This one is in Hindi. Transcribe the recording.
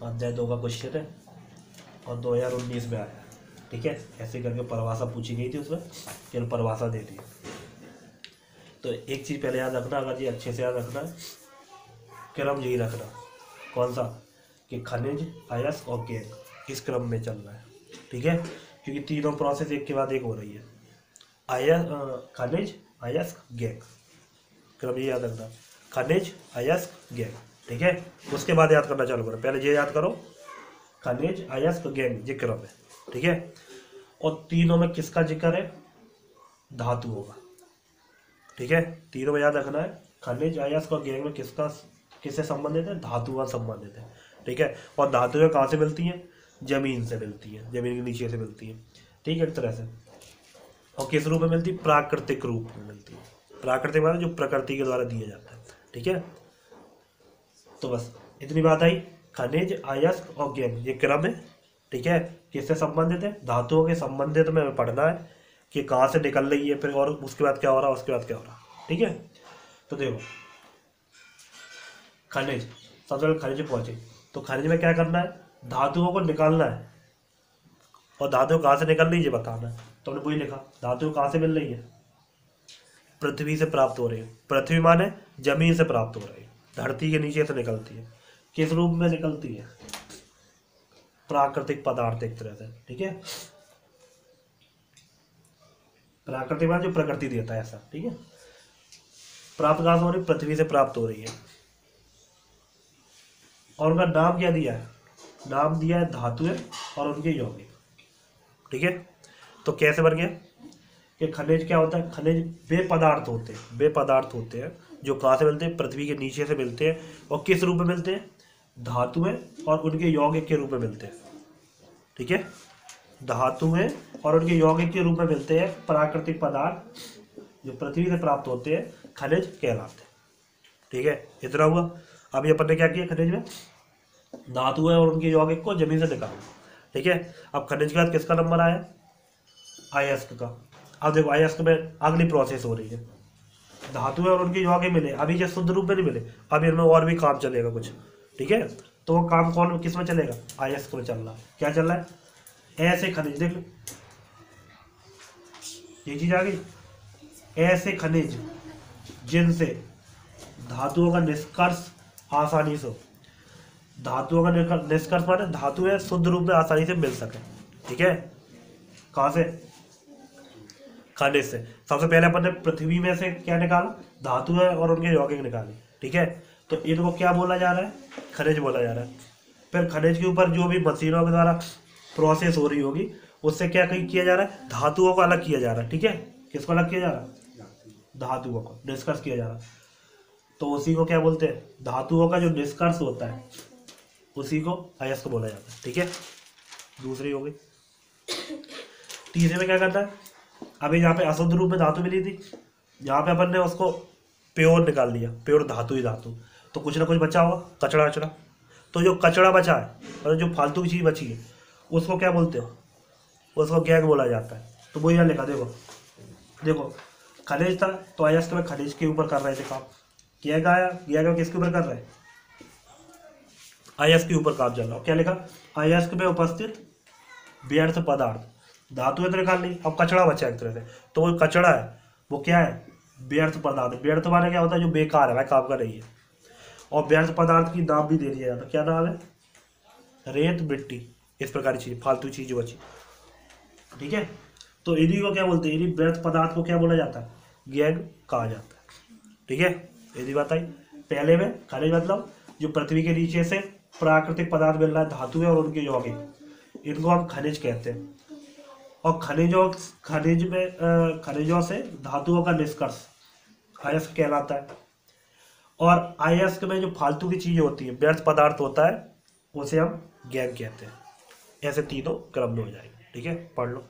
अध्याय 2 का क्वेश्चन है और 2019 में आया। ठीक है, ऐसे करके परिभाषा पूछी गई थी, उसमें केवल परिभाषा दे दी। तो एक चीज़ पहले याद रखना, अगर ये अच्छे से याद रखना है, क्रम यही रखना। कौन सा? कि खनिज, अयस्क और गैंग इस क्रम में चल रहा है। ठीक है, क्योंकि तीनों प्रोसेस एक के बाद एक हो रही है। खनिज, अयस्क, गैंग, क्रम ये याद रखना। खनिज, अयस्क, गैंग। ठीक है, उसके बाद याद करना चालू करो। पहले ये याद करो, खनिज, अयस्क, गैंग, ये क्रम है। ठीक है, और तीनों में किसका जिक्र है? धातुओं का। ठीक है, तीनों में याद रखना है, खनिज, अयस्क और गैंग में किससे संबंधित है? धातुओं से संबंधित है। ठीक है, और धातुएं कहाँ से मिलती हैं? जमीन से मिलती है, जमीन के नीचे से मिलती है। ठीक है, एक तरह से। और किस रूप में मिलती है? प्राकृतिक रूप में मिलती है। प्राकृतिक मतलब जो प्रकृति के द्वारा दिया जाता है। ठीक है, तो बस इतनी बात आई। खनिज, अयस्क और गैंग ये क्रम है। ठीक है, किससे संबंधित है? धातुओं के संबंधित में पढ़ना है कि कहाँ से निकल रही है, फिर और उसके बाद क्या हो रहा है, उसके बाद क्या हो रहा है। ठीक है, तो देखो खनिज, सबसे पहले खनिज पहुंचे तो खनिज में क्या करना है? धातुओं को निकालना है। और धातु कहाँ से निकल रही है बताना है। तो हमने वही लिखा, धातु कहाँ से मिल रही है? पृथ्वी से प्राप्त हो रही है। पृथ्वी माने जमीन से प्राप्त हो रही है, धरती के नीचे से निकलती है। किस रूप में निकलती है? प्राकृतिक पदार्थ एक तरह से। ठीक है, प्राकृतिक पदार्थ जो प्रकृति देता है ऐसा। ठीक है, प्राप्त कहाँ से हो रही? पृथ्वी से प्राप्त हो रही है। और उनका नाम क्या दिया है? नाम दिया है धातुएं और उनके यौगिक। ठीक है, तो कैसे बन गया कि खनिज क्या होता है? खनिज वे पदार्थ होते हैं जो कहाँ से मिलते हैं? पृथ्वी के नीचे से मिलते हैं। और किस रूप में मिलते हैं? धातुएं और उनके यौगिक के रूप में मिलते हैं। ठीक है, धातुएं और उनके यौगिक के रूप में मिलते हैं। प्राकृतिक पदार्थ जो पृथ्वी से प्राप्त होते हैं खनिज कहलाते हैं। ठीक है, इतना हुआ। अब ये अपन ने क्या किया? खनिज में धातुएं और उनके यौगिक को जमीन से निकाला। ठीक है, अब खनिज के बाद किसका नंबर आया? अयस्क का। अब देखो अयस्क में अगली प्रोसेस हो रही है। धातुएं और उनके यौगिक मिले, अभी जो शुद्ध रूप में नहीं मिले, अब इनमें और भी काम चलेगा कुछ। ठीक है, तो वो काम कौन किस में चलेगा? अयस्क में चल रहा है। क्या चल रहा है? ऐसे खनिज, देख लो ये चीज आ गई। ऐसे खनिज जिनसे धातुओं का निष्कर्ष आसानी से, धातुओं का निष्कर्ष माने धातुएं शुद्ध रूप में आसानी से मिल सके। ठीक है, कहाँ से? खनिज से। सबसे पहले अपन ने पृथ्वी में से क्या निकाला? धातुएं और उनके यौगिक निकाले। ठीक है, तो इनको क्या बोला जा रहा है? खनिज बोला जा रहा है। फिर खनिज के ऊपर जो भी मशीनों के द्वारा प्रोसेस हो रही होगी उससे क्या किया जा रहा है? धातुओं को अलग किया जा रहा है। ठीक है, किसको अलग किया जा रहा है? धातुओं को निष्कर्ष किया जा रहा है। तो उसी को क्या बोलते हैं? धातुओं का जो निष्कर्ष होता है उसी को अयस्क बोला जाता है। ठीक है, दूसरी हो गई। तीसरे में क्या करता है? अभी यहाँ पे अशुद्ध रूप में धातु मिली थी, यहाँ पे अपन ने उसको प्योर निकाल लिया, प्योर धातु ही धातु। तो कुछ ना कुछ बचा होगा, कचड़ा कचड़ा। तो जो कचड़ा बचा है मतलब जो फालतू की चीज़ बची है उसको क्या बोलते हो? उसको गैंग बोला जाता है। तो वो यहाँ लिखा, देखो खनिज था तो अयस्क में खनिज के ऊपर कर रहे थे काम। गैंग आया, गैंग में किसके ऊपर कर रहे हैं? अयस्क के ऊपर काम चल रहा। क्या लिखा? अयस्क में उपस्थित व्यर्थ पदार्थ, धातुएं तो निकाल ली, अब कचड़ा बचा एक तरह से। तो वो कचड़ा है वो क्या है? व्यर्थ पदार्थ। व्यर्थ माने क्या होता है? जो बेकार है, भाई काम कर रही है। और व्यर्थ पदार्थ की नाम भी दे दिया जाता है। क्या नाम है? रेत, मिट्टी, इस प्रकार की चीज, फालतू चीज बची। ठीक है, तो इन्हीं को क्या बोलते हैं? इन्हीं व्यर्थ पदार्थ को क्या बोला जाता है? गैंग कहा जाता है। ठीक है, यदि बात आई। पहले में खनिज मतलब जो पृथ्वी के नीचे से प्राकृतिक पदार्थ मिल रहा है, धातुएं और उनके यौगिक, इनको हम खनिज कहते हैं। और खनिजों से धातुओं का निष्कर्ष अयस्क कहलाता है। और अयस्क में जो फालतू की चीजें होती है, व्यर्थ पदार्थ होता है, उसे हम गैंग कहते हैं। ऐसे तीनों क्रम में हो जाएंगे। ठीक है, पढ़ लो।